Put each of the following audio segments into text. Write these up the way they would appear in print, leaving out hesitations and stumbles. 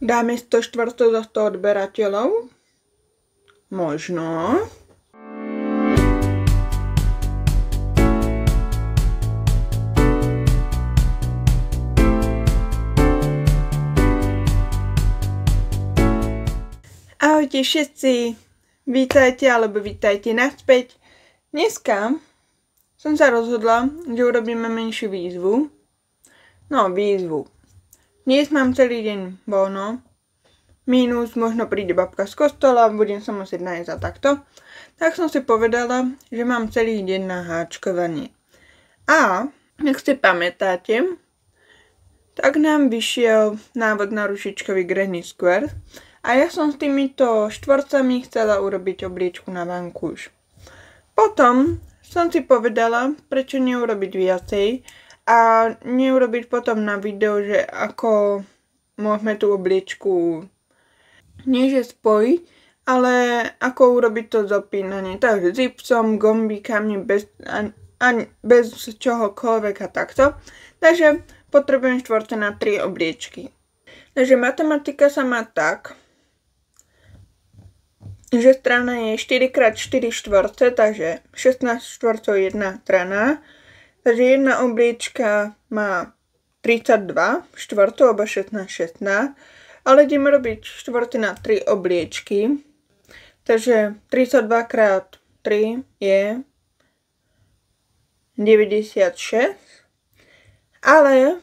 Dáme 104 za 100 odberateľov? Možno. Ahojte všetci, vítajte alebo vítajte naspäť. Dneska som sa rozhodla, že urobíme menšiu výzvu. Výzvu. Dnes mám celý deň voľno. Mínus, možno príde babka z kostola, budem sa musieť nájsť a takto. Tak som si povedala, že mám celý deň na háčkovanie. A, ak si pamätáte, tak nám vyšiel návod na rušičkový Granny Square. A ja som s týmito štvorcami chcela urobiť obliečku na vankúš. Potom som si povedala, prečo neurobiť viacej a neurobiť potom na video, že ako môžeme tú obliečku nie že spojiť, ale ako urobiť to zopínanie. Takže zipsom, gombíkami, bez čohokoľvek a takto. Takže potrebujem štvorce na 3 obliečky. Takže matematika sa má tak, že strana je 4x4 štvorce, takže 16 štvorcov jedna strana. Takže jedna obliečka má 32 štvorcov, alebo 16. Ale ideme robiť štvorce na 3 obliečky. Takže 32x3 je 96. Ale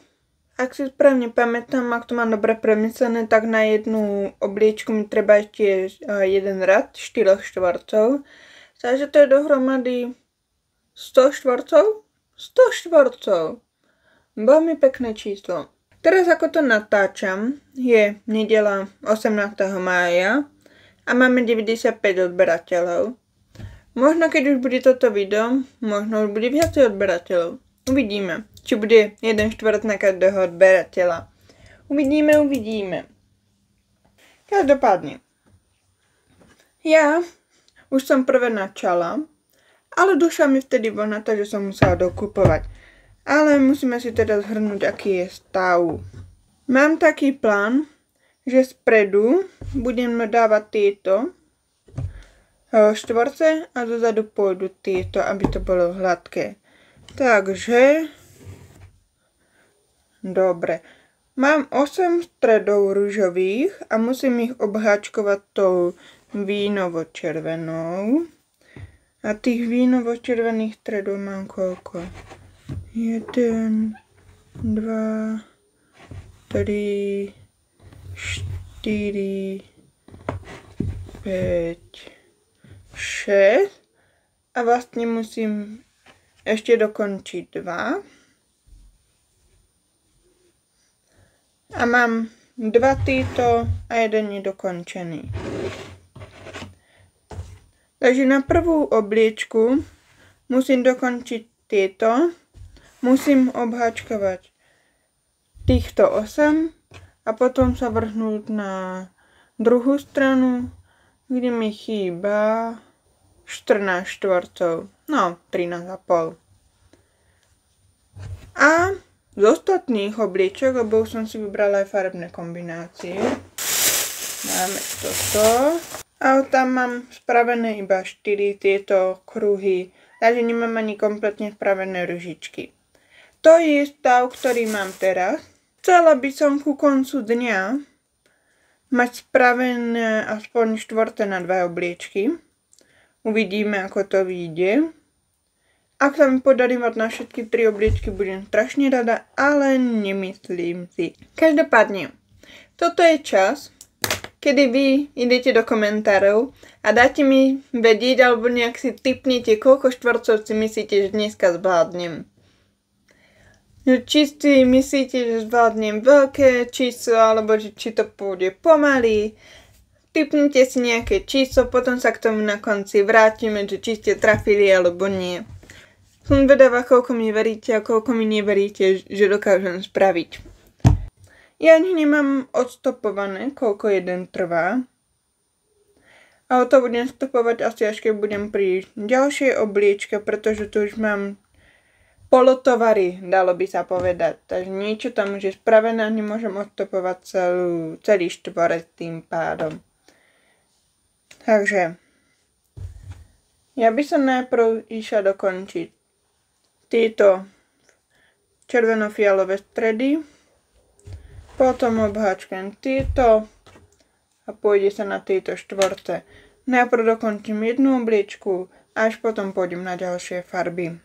ak si správne pamätám, ak to mám dobre premyslené, tak na jednu obliečku mi treba ešte jeden rad 4 štvorcov. Takže to je dohromady 100 štvorcov? 100 štvorcov. Veľmi pekné číslo. Teraz ako to natáčam, je nedeľa 18. mája a máme 95 odberateľov. Možno keď už bude toto video, možno už bude viacej odberateľov. Uvidíme, či bude 1 štvrť na každého odberateľa. Uvidíme. Každopádne. Ja už som prvé načala, ale došla mi vtedy vlna, takže som musela dokupovať. Ale musíme si teda zhrnúť, aký je stav. Mám taký plán, že spredu budeme dávať tieto štvorce a dozadu pôjdu tieto, aby to bolo hladké. Takže dobre. Mám 8 stredov ružových a musím ich obháčkovať tou vínovo-červenou. A tých vínovo-červených stredov mám koľko? 1, 2, 3, 4, 5, 6. A vlastne musím ešte dokončiť 2. A mám 2 títo a 1 nedokončený. Takže na prvú obliečku musím dokončiť tieto. Musím obháčkovať týchto 8 a potom sa vrhnúť na druhú stranu, kde mi chýba 14 štvorcov. 13,5. A z ostatných obliečok, lebo už som si vybrala aj farebné kombinácie. Máme toto. A tam mám spravené iba 4 tieto kruhy, takže nemám ani kompletne spravené ružičky. To je stav, ktorý mám teraz. Chcela by som ku koncu dňa mať spravené aspoň štvorce na 2 obliečky. Uvidíme, ako to vyjde. Ak sa mi podarí mať na všetky 3 obliečky, budem strašne rada, ale nemyslím si. Každopádne, toto je čas, kedy vy idete do komentárov a dáte mi vedieť, alebo nejak si tipnete, koľko štvorcov si myslíte, že dneska zvládnem. Či si myslíte, že zvládnem veľké číslo, alebo či to pôjde pomaly. Tipnite si nejaké číslo, potom sa k tomu na konci vrátime, že či ste trafili, alebo nie. Som vedavá, koľko mi veríte a koľko mi neveríte, že dokážem spraviť. Ja ani nemám odstopované, koľko jeden trvá. Ale to budem stopovať asi až keď budem pri ďalšej obliečke, pretože tu už mám polotovary, dalo by sa povedať. Takže niečo tam už je spravené a nemôžem odtopovať celý štvorec tým pádom. Takže ja by som najprv išla dokončiť tieto červeno-fialové stredy, potom obháčkujem tieto a pôjde sa na tieto štvorce. Najprv dokončím jednu obliečku a až potom pôjdem na ďalšie farby.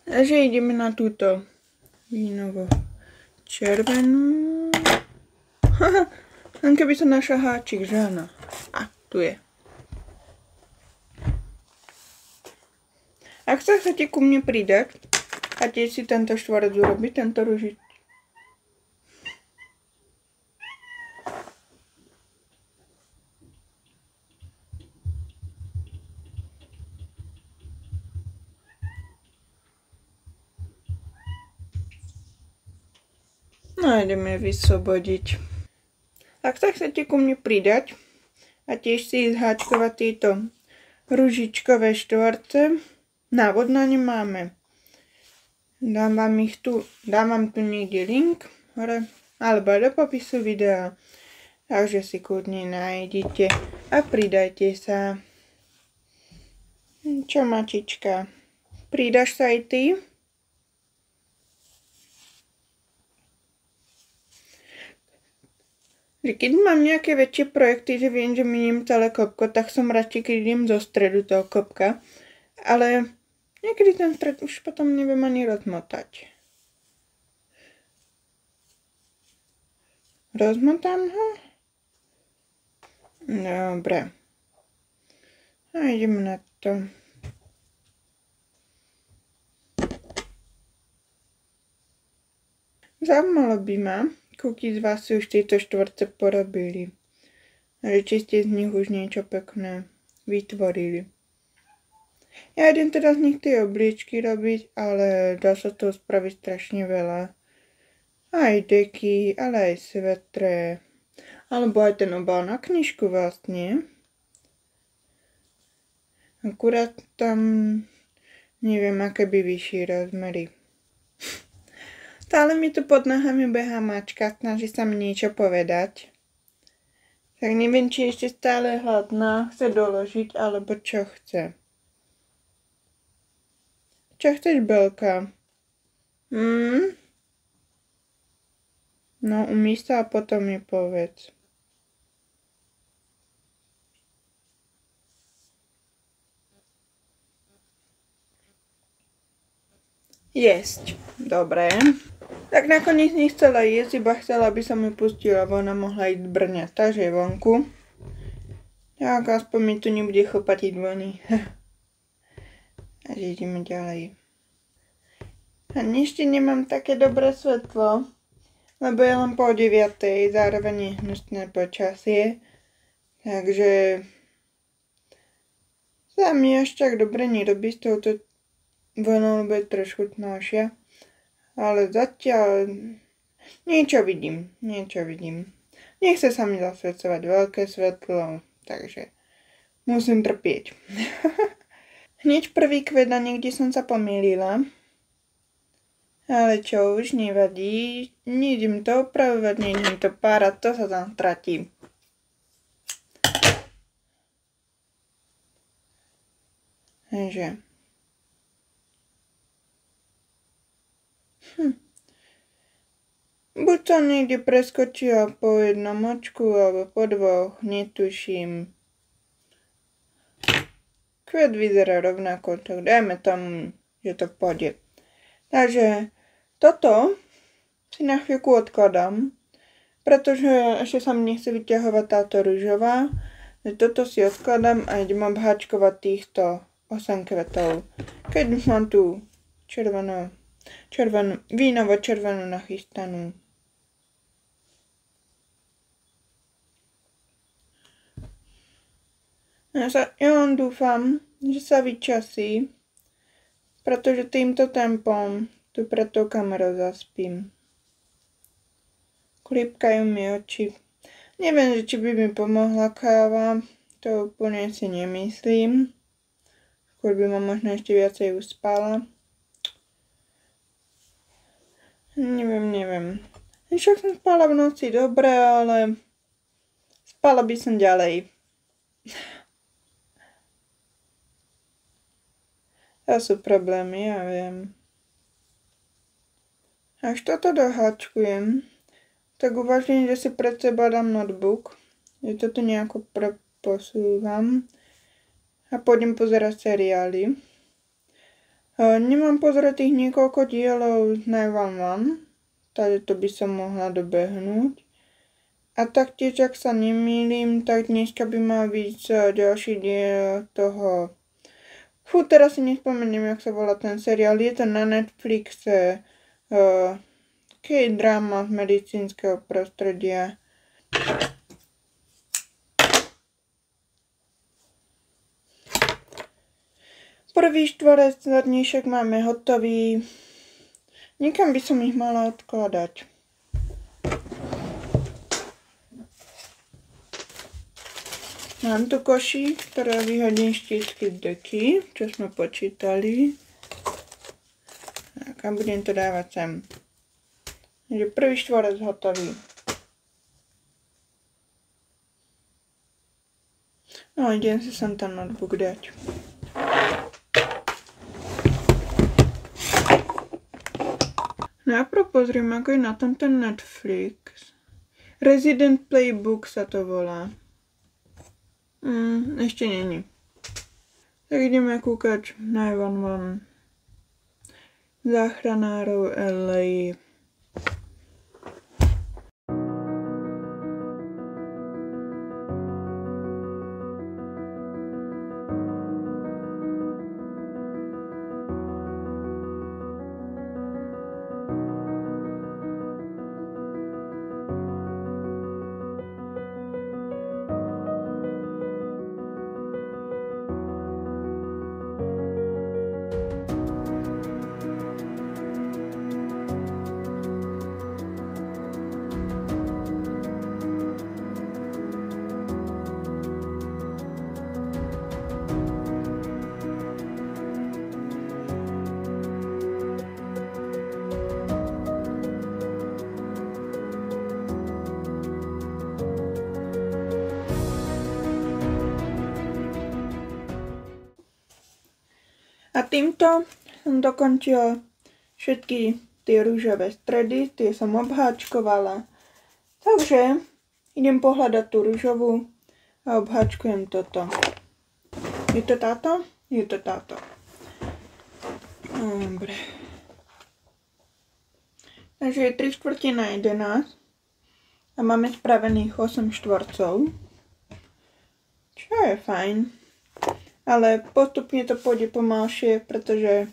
Takže ideme na túto vínovo červenú. Len keby som našla háčik, že áno. A, tu je. Ak sa chcete ku mne pridať a tiež si tento štvorec urobiť, tento ružič. No ideme vyslobodiť. Ak sa chcete ku mne pridať a tiež si zháčkovať tieto ružičkové štvorce, návod na ne máme. Dám vám tu niekde link hore, alebo do popisu videa. Takže si kľudne nájdete a pridajte sa. Čo mačička? Pridaš sa aj ty? Keď mám nejaké väčšie projekty, že viem, že miniem celé kopko, tak som radšej, keď idem zo stredu toho kopka. Ale niekedy ten stred už potom neviem ani rozmotať. Rozmotám ho? Dobre. A idem na to. Zaujímalo by ma, koľkí z vás si už tieto štvorce porobili. A či ste z nich už niečo pekné vytvorili. Ja idem teda z nich tie obliečky robiť, ale dá sa toho spraviť strašne veľa. Aj deky, ale aj svetre. Alebo aj ten obal na knižku vlastne. Akurát tam neviem, aké by vyššie rozmery. Stále mi tu pod nohami behá mačka, snaží sa mi niečo povedať. Tak neviem, či ešte stále hladná, chce doložiť, alebo čo chce. Čo chceš, Belka? No, umyj sa a potom mi povedz. Jesť. Dobre. Tak nakoniec nechcela jesť, iba chcela, aby som ju pustila, aby ona mohla ísť brňať. Takže je vonku. Tak aspoň mi tu nebude chopatiť vony. Takže ideme ďalej. A ešte nemám také dobré svetlo, lebo je len po 9:00, zároveň je hnusné počasie. Takže sa mi až tak dobre nerobí s touto vonou, lebo je trošku tmavšia. Ale zatiaľ niečo vidím. Nechce sa mi zasvedcovať veľké svetlo, takže musím trpieť. Hneď prvý kvet a niekde som sa pomýlila. Ale čo už nevadí, nejdem to opravovať, nejdem to párať, to sa tam stratí. Takže. Buď to niekde preskočila po jednom očku, alebo po dvoch, netuším. Kvet vyzerá rovnako, tak dajme tomu, že to pôjde. Takže toto si na chvíľku odkladám, pretože ešte sa mi nechce vyťahovať táto ružová. Toto si odkladám a idem obháčkovať týchto 8 kvetov. Keď už mám tú vínovo-červenú nachystanú. Ja len dúfam, že sa vyčasí, pretože týmto tempom tu pred tou kamerou zaspím. Klipkajú mi oči. Neviem, či by mi pomohla káva, to úplne si nemyslím. skôr by ma možno ešte viacej uspala. Neviem. Však som spala v noci dobre, ale spala by som ďalej. To sú problémy, ja viem. Až toto doháčkujem, tak uvažujem, že si pred seba dám notebook, že toto nejako posúvam a pôjdem pozerať seriály. Nemám pozretých niekoľko dielov z 911, takže to by som mohla dobehnúť. A taktiež, ak sa nemýlim, tak dneska by mal byť ďalší diel toho... teraz si nespomeniem, jak sa volá ten seriál. Je to na Netflixe, K-drama z medicínskeho prostredia. Prvý štvorec za dnešok máme hotový. Niekam by som ich mala odkladať. Mám tu košík, ktoré vyhodím štítky z deky, čo sme počítali. A budem to dávať sem. Takže prvý štvorec hotový. No, idem si sem ten notebook dať. Najprv pozriem, ako je na tom ten Netflix. Resident Playbook sa to volá. Ešte není. Tak ideme kúkať 911. Záchranárov LA. A týmto som dokončila všetky tie rúžové stredy, tie som obháčkovala. Takže idem pohľadať tú rúžovú a obháčkujem toto. Je to táto? Je to táto. Dobre. Takže je 3/4 na 11 a máme spravených 8 štvorcov. Čo je fajn. Ale postupne to pôjde pomalšie, pretože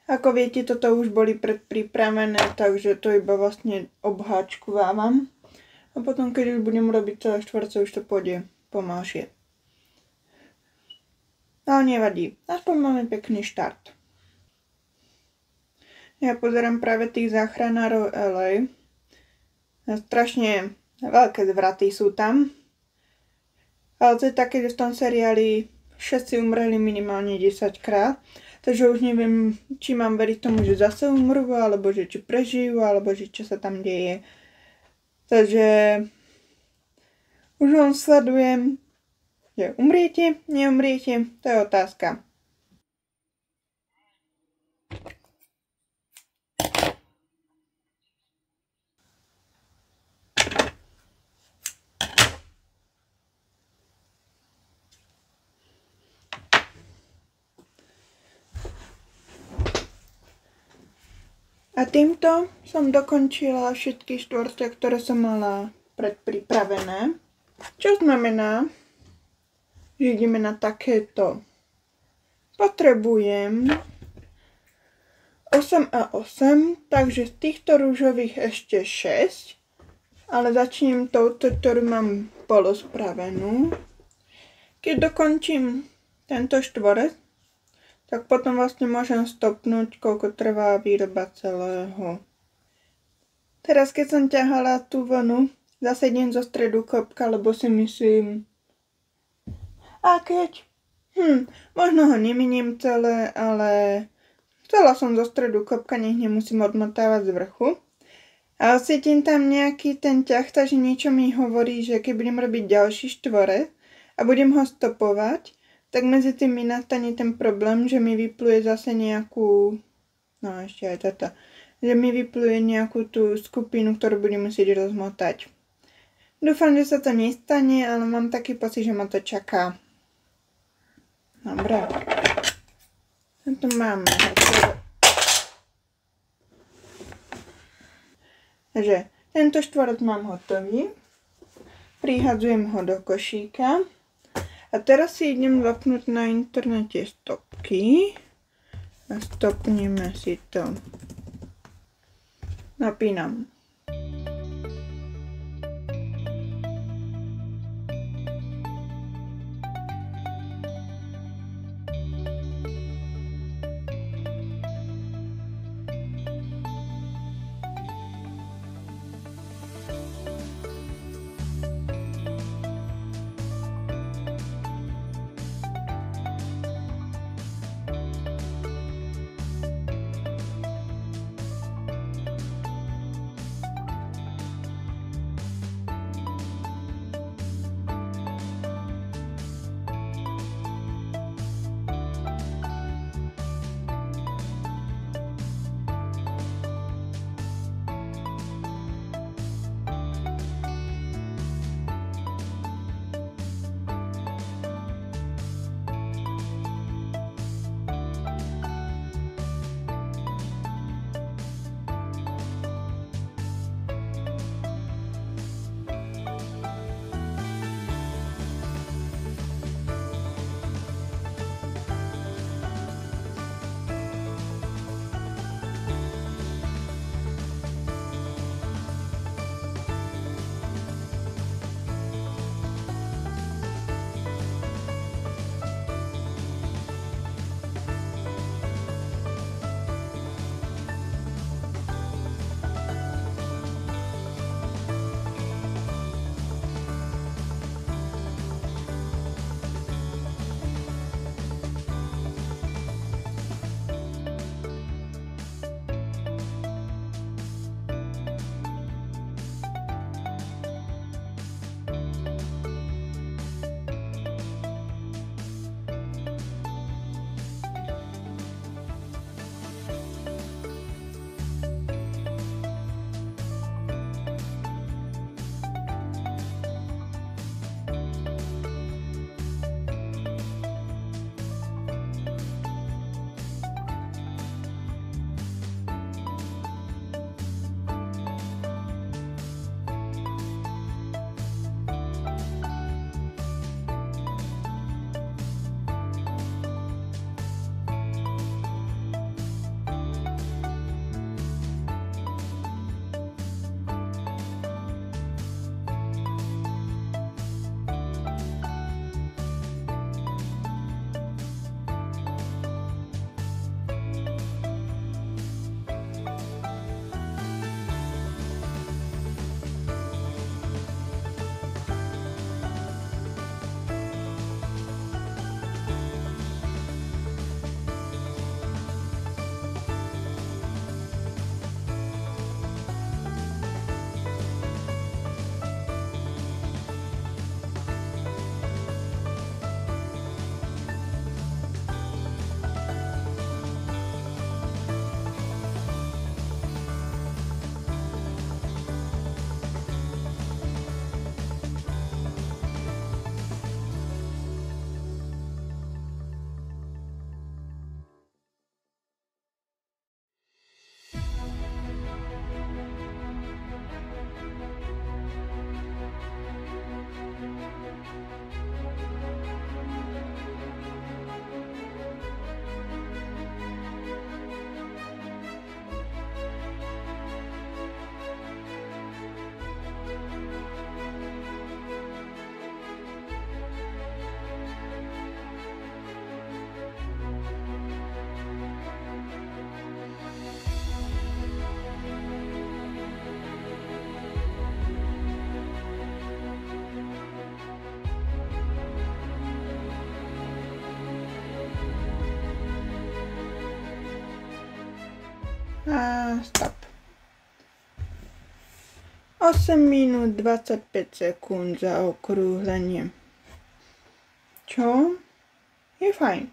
ako viete, toto už boli predpripravené, takže to iba vlastne obháčkovávam. A potom, keď už budem robiť celé štvorce, už to pôjde pomalšie. Ale nevadí, aspoň máme pekný štart. Ja pozerám práve tých záchranárov LA. Strašne veľké zvraty sú tam. Ale to je také, že v tom seriáli všetci umreli minimálne 10 krát, takže už neviem, či mám veriť tomu, že zase umrú, alebo že či prežijú, alebo že čo sa tam deje. Takže už len sledujem, že umriete, neumriete, to je otázka. A týmto som dokončila všetky štvorce, ktoré som mala predpripravené. Čo znamená, že ideme na takéto. Potrebujem 8 a 8, takže z týchto rúžových ešte 6. Ale začnem touto, ktorú mám polospravenú. Keď dokončím tento štvorec, tak potom vlastne môžem stopnúť, koľko trvá výroba celého. Teraz keď som ťahala tú vlnu, zase idem zo stredu klopka, lebo si myslím, a keď Možno ho neminiem celé, ale chcela som zo stredu kopka, nech nemusím odmotávať z vrchu. Ale cítim tam nejaký ten ťah, takže niečo mi hovorí, že keď budem robiť ďalší štvorec a budem ho stopovať, tak medzi tým mi nastane ten problém, že mi vypluje zase nejakú, no ešte aj toto, že mi vypluje nejakú tú skupinu, ktorú budem musieť rozmotať. Dúfam, že sa to nestane, ale mám taký pocit, že ma to čaká. Dobre. Tu máme hotové. Takže tento štvorec mám hotový. Prihadzujem ho do košíka. A teraz si idem zapnúť na internete stopky. A stopneme si to. Napínam. A stop. 8 minút 25 sekúnd za okrúhlenie. Čo? Je fajn.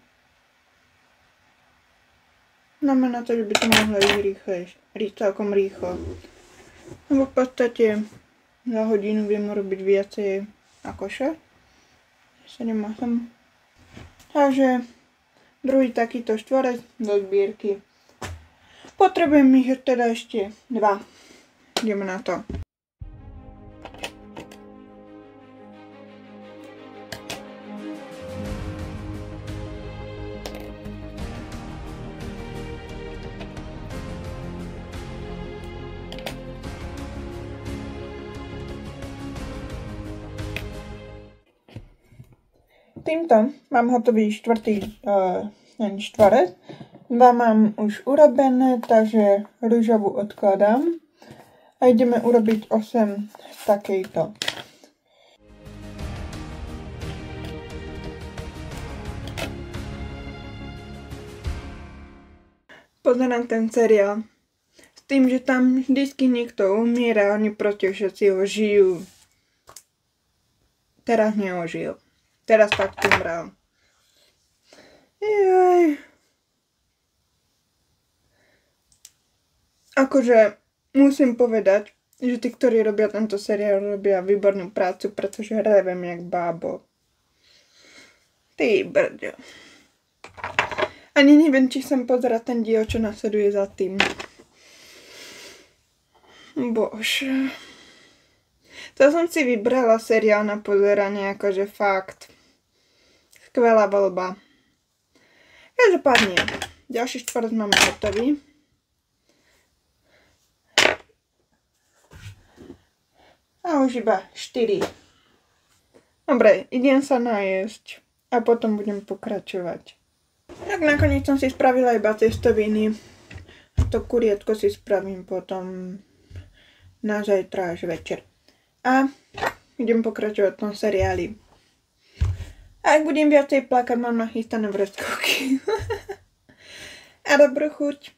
Znamená to, že by to mohlo ísť celkom rýchlo. Lebo v podstate za hodinu viem urobiť viacej ako 6. 7-8. Takže druhý takýto štvorec do zbierky. Potrebujem ich teda ešte 2. Ideme na to. Týmto mám hotový štvorec. 2 mám už urobené, takže ružovú odkladám. A ideme urobiť 8 z takejto. Pozerám ten seriál. S tým, že tam vždycky niekto umiera a oni proti všetci ho žijú. Teraz neožil. Teraz fakt umrel. Jaj. Akože musím povedať, že tí, ktorí robia tento seriál, robia výbornú prácu, pretože revem jak bábo. Ty brďo. Ani neviem, či chcem pozerať ten diel, čo nasleduje za tým. Bože. To som si vybrala seriál na pozeranie, akože fakt. Skvelá voľba. Každopádne, ďalší štvorec máme hotový. A už iba 4. Dobre, idem sa najesť a potom budem pokračovať. Tak nakoniec som si spravila iba cestoviny. To kurietko si spravím potom na zajtra až večer. A idem pokračovať v tom seriáli. A ak budem viacej plakať, mám nachystané vreckovky. A dobrú chuť.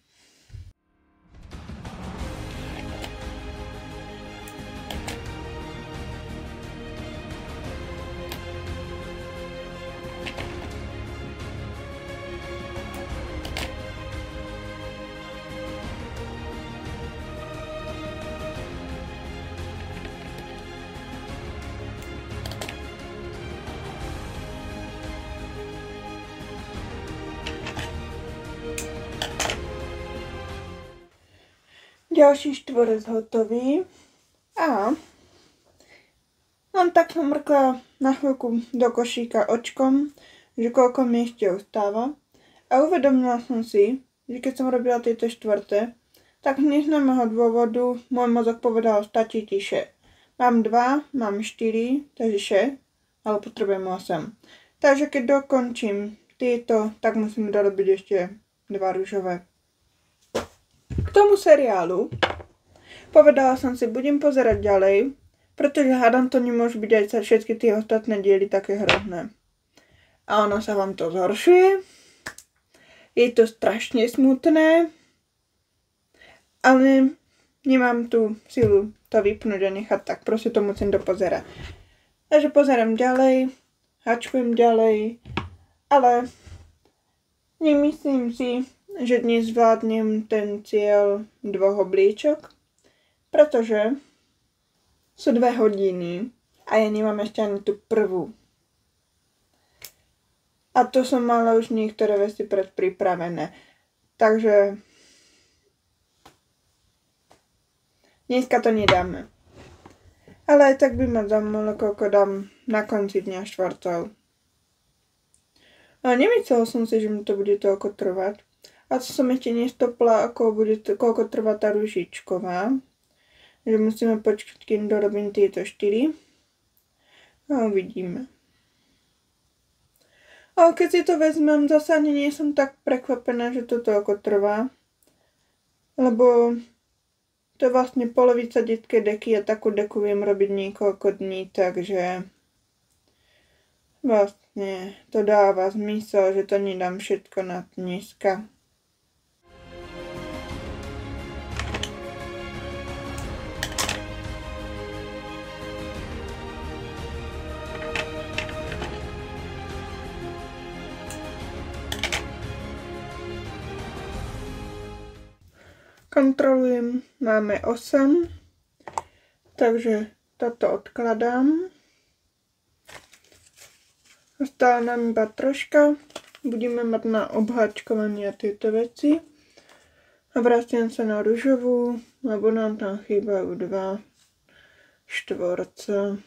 Ďalší štvorec hotový. A tak som mrkla na chvíľku do košíka očkom, že koľko mi ešte ostáva. A uvedomila som si, že keď som robila tieto štvrte, tak z neznámeho dôvodu môj mozog povedal, stačí ti 6. Mám 2, mám 4, takže 6, ale potrebujem 8. Takže keď dokončím tieto, tak musím dorobiť ešte 2 ružové. K tomu seriálu povedala som si, budem pozerať ďalej, pretože hádam to nemôže byť aj sa všetky tie ostatné diely také hrozné. A ono sa vám to zhoršuje. Je to strašne smutné, ale nemám tú silu to vypnúť a nechať tak, proste to musím dopozerať. Takže pozerám ďalej, hačkujem ďalej, ale nemyslím si, že dnes zvládnem ten cieľ 2 obliečok, pretože sú 2 hodiny a ja nemám ešte ani tú prvú. A to som mala už niektoré veci predpripravené. Takže dneska to nedáme. Ale aj tak by ma zaujímalo, koľko dám na konci dňa štvorcov. Ale nemyslel som si, že mi to bude toľko trvať. A to som ešte nestopla, koľko trvá tá ružičková. Že musíme počkať, kým dorobím tieto 4. A uvidíme. Ale keď si to vezmem, zase ani nie som tak prekvapená, že to toľko trvá. Lebo to je vlastne polovica detskej deky a takú deku viem robiť niekoľko dní, takže vlastne to dáva zmysel, že to nedám všetko na dneska. Kontrolujem, máme 8, takže toto odkladám. Ostala nám iba troška, budeme mať na obháčkovanie tieto veci. A vraciam sa na ružovú, lebo nám tam chýbajú 2 štvorce.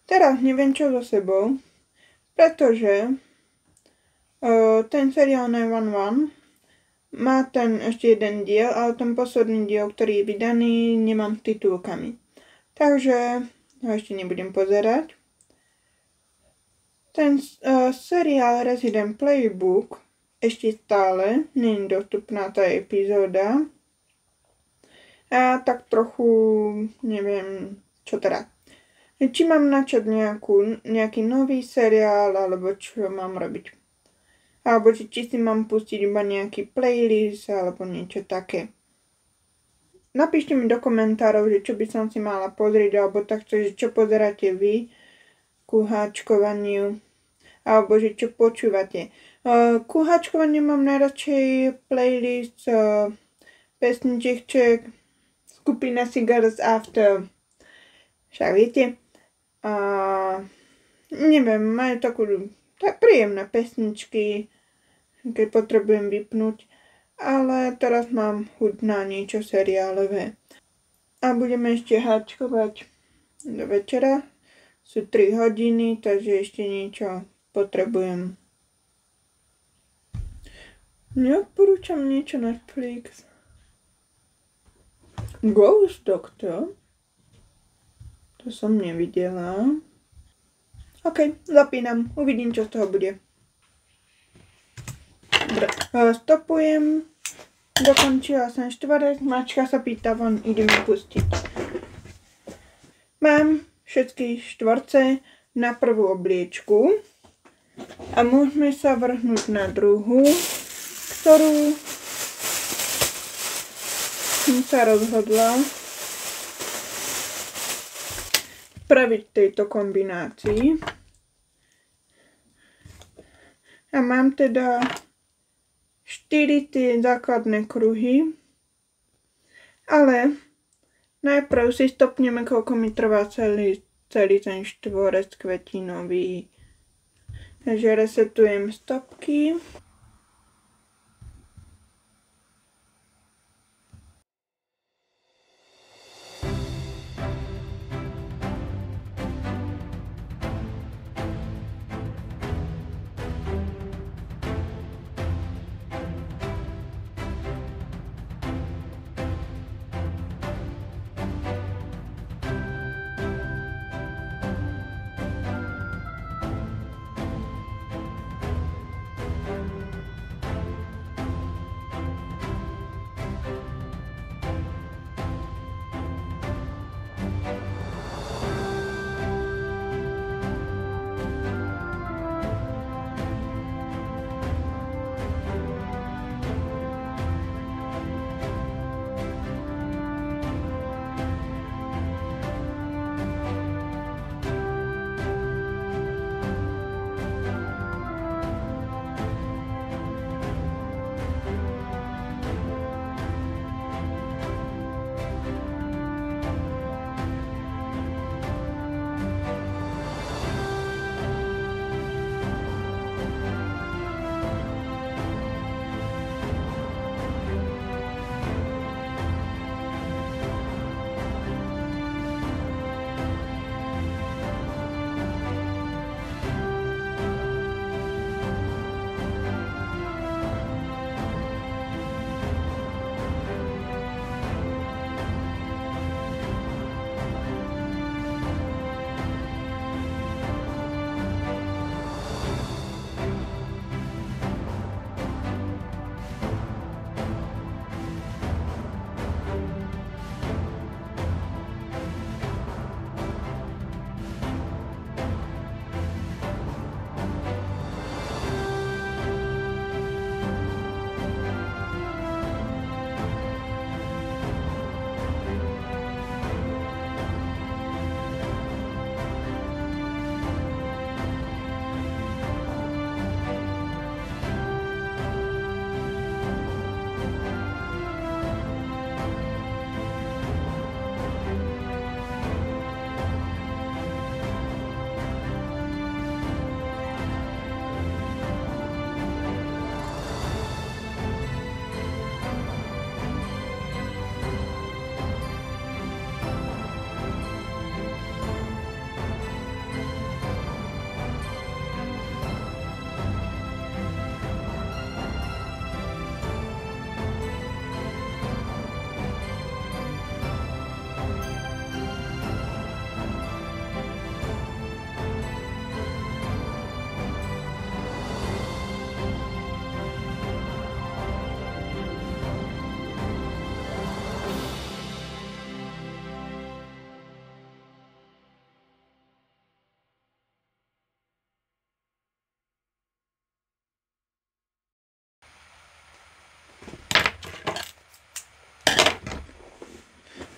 Teraz neviem čo so sebou, pretože ten seriál 911 má ten ešte jeden diel, ale ten posledný diel, ktorý je vydaný, nemám s titulkami. Takže ho ešte nebudem pozerať. Ten seriál Resident Playbook ešte stále nie je dostupná tá epizóda. A tak trochu neviem, čo teda. Či mám načať nejaký nový seriál, alebo čo mám robiť. Alebo či si mám pustiť iba nejaký playlist, alebo niečo také. Napíšte mi do komentárov, že čo by som si mala pozrieť, alebo takto, že čo pozeráte vy ku háčkovaniu, alebo že čo počúvate. Ku háčkovaniu mám najradšej playlist pesničiek skupina Cigarettes After. Však viete. Neviem, majú takú tak príjemné pesničky, keď potrebujem vypnúť, ale teraz mám chuť na niečo seriálové. A budeme ešte háčkovať do večera. Sú 3 hodiny, takže ešte niečo potrebujem. Neodporúčam niečo Netflix. Ghost Doctor? To som nevidela. OK, zapínam. Uvidím, čo z toho bude. Dobre, stopujem. Dokončila som štvorec. Mačka sa pýta von, ideme pustiť. Mám všetky štvorce na prvú obliečku. A môžeme sa vrhnúť na druhú, ktorú som sa rozhodla spraviť tejto kombinácii. A mám teda 4 tie základné kruhy, ale najprv si stopneme, koľko mi trvá celý ten štvorec kvetinový. Takže resetujem stopky.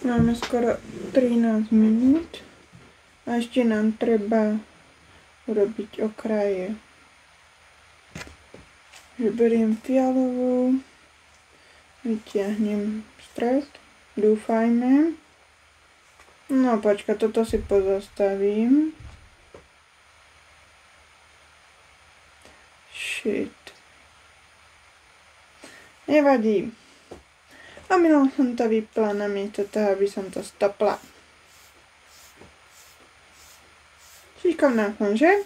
Máme skoro 13 minút a ešte nám treba urobiť okraje. Že beriem fialovú, vytiahnem stred, dúfajme. No počka, toto si pozastavím. Shit. Nevadí. Omylom som to vypla namiesto toho, aby som to stopla. Šikovná som, že?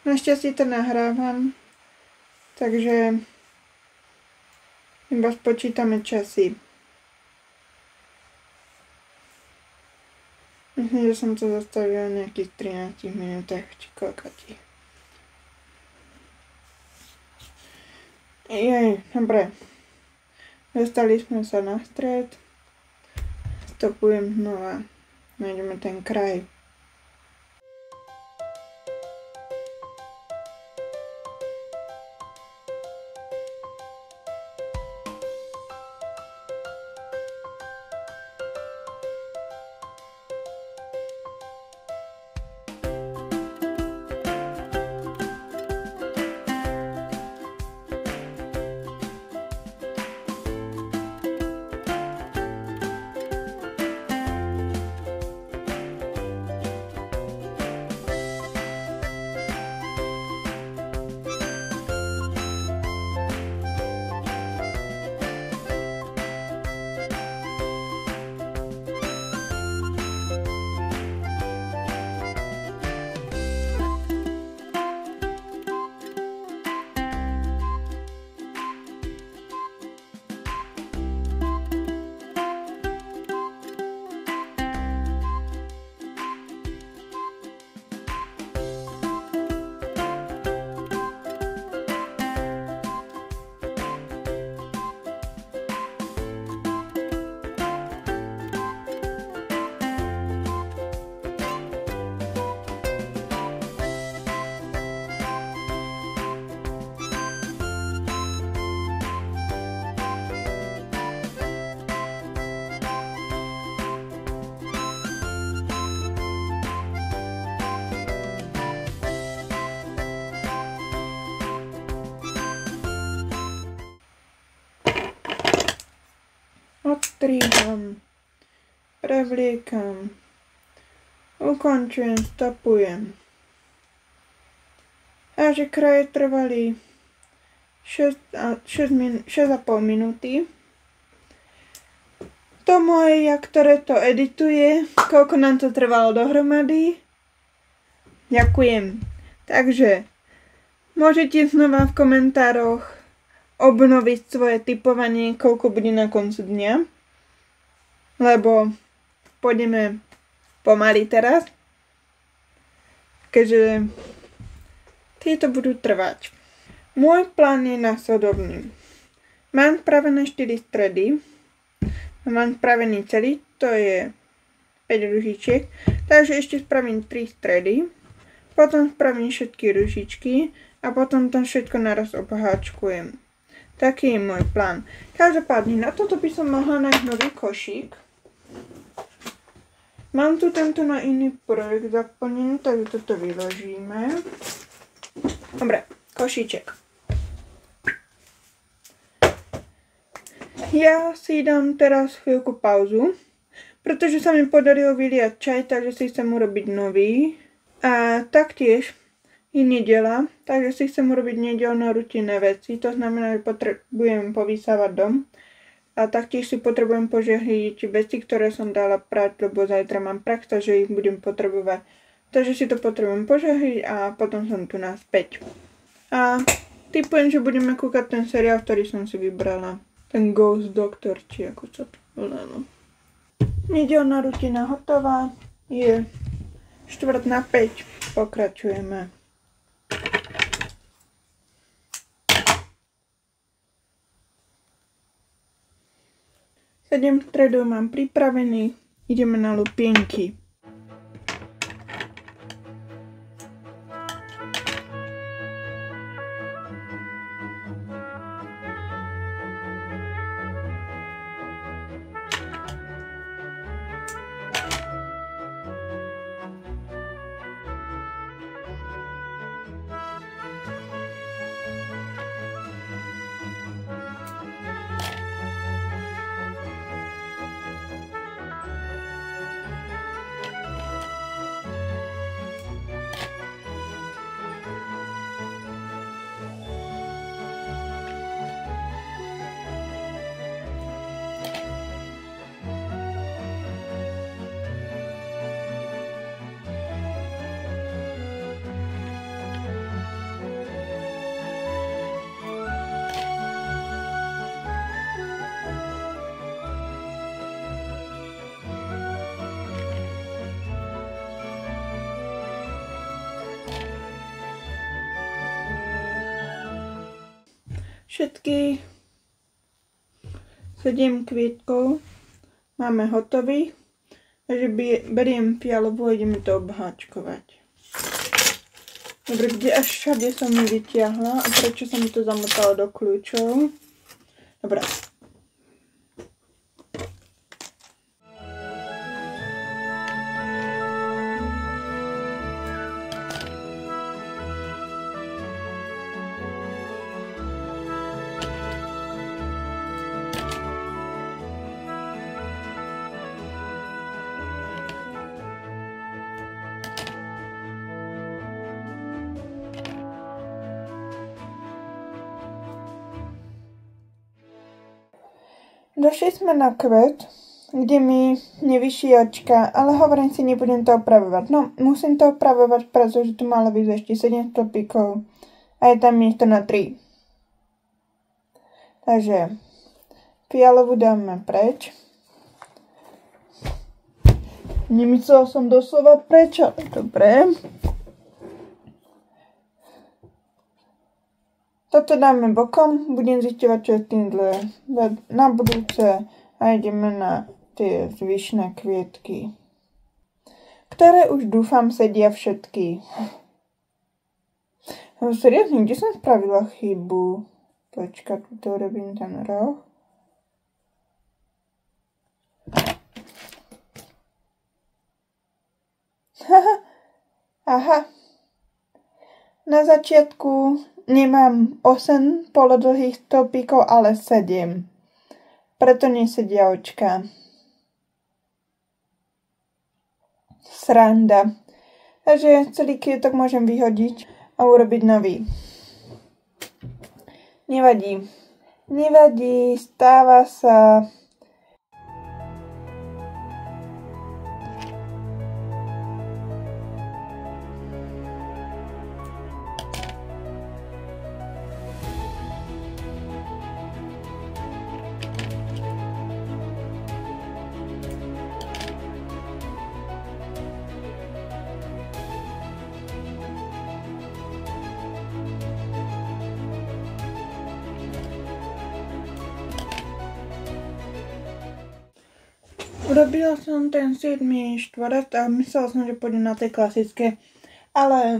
Našťastie to nahrávam, takže iba spočítame časy. Myslím, že som to zastavila v nejakých 13 minútach, či koľkatí. Dobre. Dostali sme sa na stred. Stopujem znova. Nájdeme ten kraj. Odstriham, prevliekam, ukončujem, stopujem. A že kraje trvali 6,5 minúty. To moje, ktoré to edituje, koľko nám to trvalo dohromady. Ďakujem. Takže môžete znova v komentároch obnoviť svoje tipovanie, koľko bude na koncu dňa. Lebo pôjdeme pomaly teraz. Keďže tieto budú trvať. Môj plán je nasledovný. Mám spravené 4 stredy. Mám spravený celý, to je 5 ružičiek. Takže ešte spravím 3 stredy. Potom spravím všetky ružičky a potom tam všetko naraz obháčkujem. Taký je môj plán. Každopádne, na toto by som mohla nájsť nový košík. Mám tu tento na iný projekt zaplnený, takže toto vyložíme. Dobre, košíček. Ja si dám teraz chvíľku pauzu, pretože sa mi podarilo vyliať čaj, takže si chcem urobiť nový. A taktiež je nedeľa, takže si chcem urobiť nedeľné rutinné veci. To znamená, že potrebujem povysávať dom. A taktiež si potrebujem požehliť veci, ktoré som dala prať, lebo zajtra mám prax, takže ich budem potrebovať. Takže si to potrebujem požehliť a potom som tu naspäť. A tipujem, že budeme kúkať ten seriál, ktorý som si vybrala. Ten Ghost Doctor, či ako sa to volalo. Nedeľná rutina hotová. Je 4:45. Pokračujeme. Sedem stredov mám pripravených. Ideme na lupienky. všetkých 7 kvietkov máme hotových. Takže beriem fialovú a ideme to obháčkovať. Dobre, kde až všade som mi vytiahla a prečo som mi to zamotala do kľúčov? Dobre. Došli sme na kvet, kde mi nevyšší očka, ale hovorím si, nebudem to opravovať. No, musím to opravovať, pretože tu malo byť ešte 700 pikov a je tam miesto na 3. Takže fialovú dáme preč. Nemyslel som doslova preč, ale dobre. Toto dáme bokom, budem zisťovať, čo je s tým dlhé na budúce a ideme na tie zvyšné kvietky, ktoré už dúfam sedia všetky. Seriózne, kde som spravila chybu? Počkať, tu robím ten roh. Aha. Na začiatku nemám 8 polodlhých stĺpikov, ale 7. Preto nesedia očka. Sranda. Takže celý kvietok môžem vyhodiť a urobiť nový. Nevadí. Nevadí, stáva sa. Urobila som ten 7. štvorec a myslela som, že pôjdem na tej klasické, ale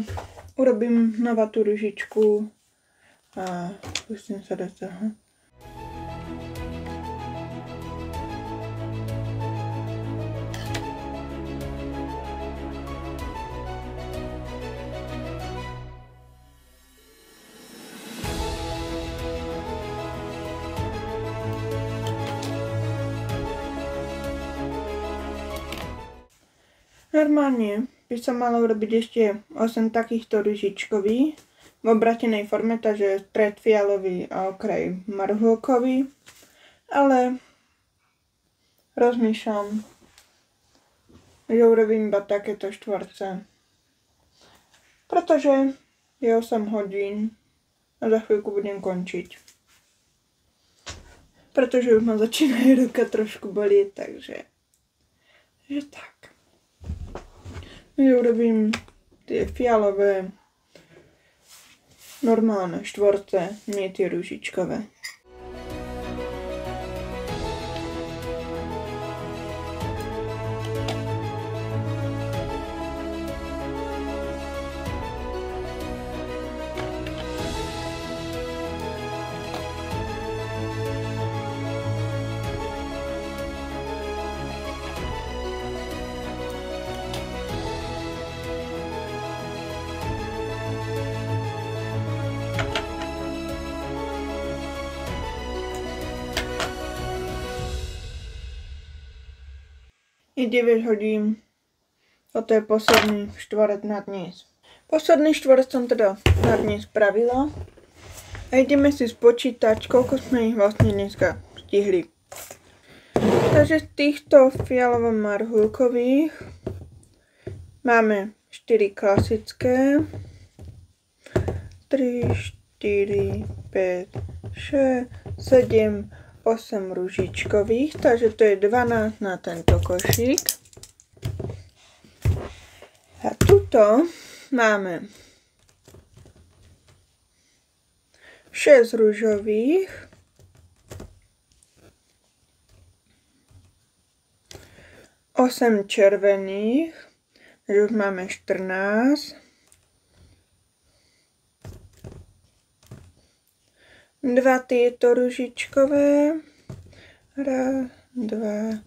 urobím nová tú ružičku a pustím sa do toho. Normálne by som mala urobiť ešte 8 takýchto ružičkových v obratenej forme, takže stred fialový a okraj marhulkový, ale rozmýšľam, že urobím iba takéto štvorce, pretože je 8 hodín a za chvíľku budem končiť, pretože už ma začínajú ruka trošku bolieť, takže tak. Urobím tie fialové normálne štvorce, nie tie ružičkové. Je 9 hodín. Toto je posledný štvorec na dnes. Posledný štvorec som teda na dnes spravila. A ideme si spočítať, koľko sme ich vlastne dneska stihli. Takže z týchto fialovo-marhulkových máme 4 klasické. 3, 4, 5, 6, 7, 8 ružičkových, takže to je 12 na tento košík. A tuto máme 6 ružových, 8 červených, takže už máme 14, 2 tieto ružičkové, 1, 2,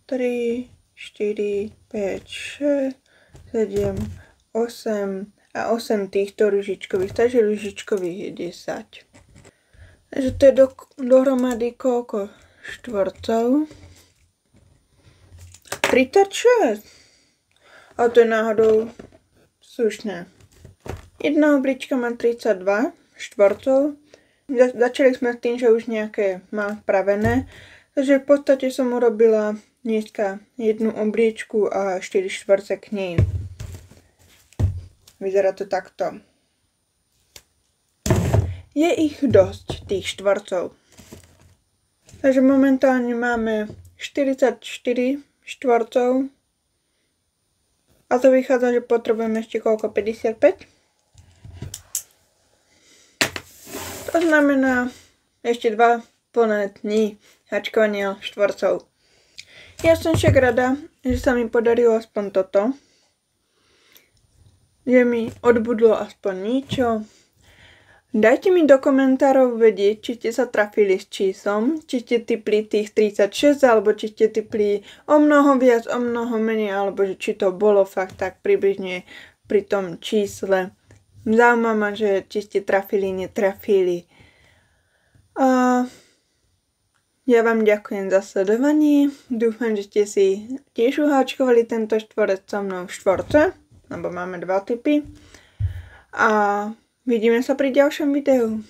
3, 4, 5, 6, 7, 8 a 8 týchto ružičkových, takže ružičkových je 10. Takže to je dohromady koľko štvorcov? 36. A to je náhodou slušné. Jedna oblička má 32 štvorcov. Začali sme s tým, že už nejaké mám spravené. Takže v podstate som urobila dneska jednu obličku a 4 štvorce k nej. Vyzerá to takto. Je ich dosť, tých štvorcov. Takže momentálne máme 44 štvorcov. A to vychádza, že potrebujeme ešte koľko? 55? To znamená ešte 2 plné dni hačkovania štvorcov. Ja som však rada, že sa mi podarilo aspoň toto. Že mi odbudlo aspoň niečo. Dajte mi do komentárov vedieť, či ste sa trafili s číslom, či ste tipli tých 36, alebo či ste tipli o mnoho viac, o mnoho menej, alebo či to bolo fakt tak približne pri tom čísle. Zaujíma ma, že či ste trafili, netrafili. Ja vám ďakujem za sledovanie. Dúfam, že ste si tiež uháčkovali tento štvorec so mnou v štvorce, lebo máme 2 typy. A vidíme sa pri ďalšom videu.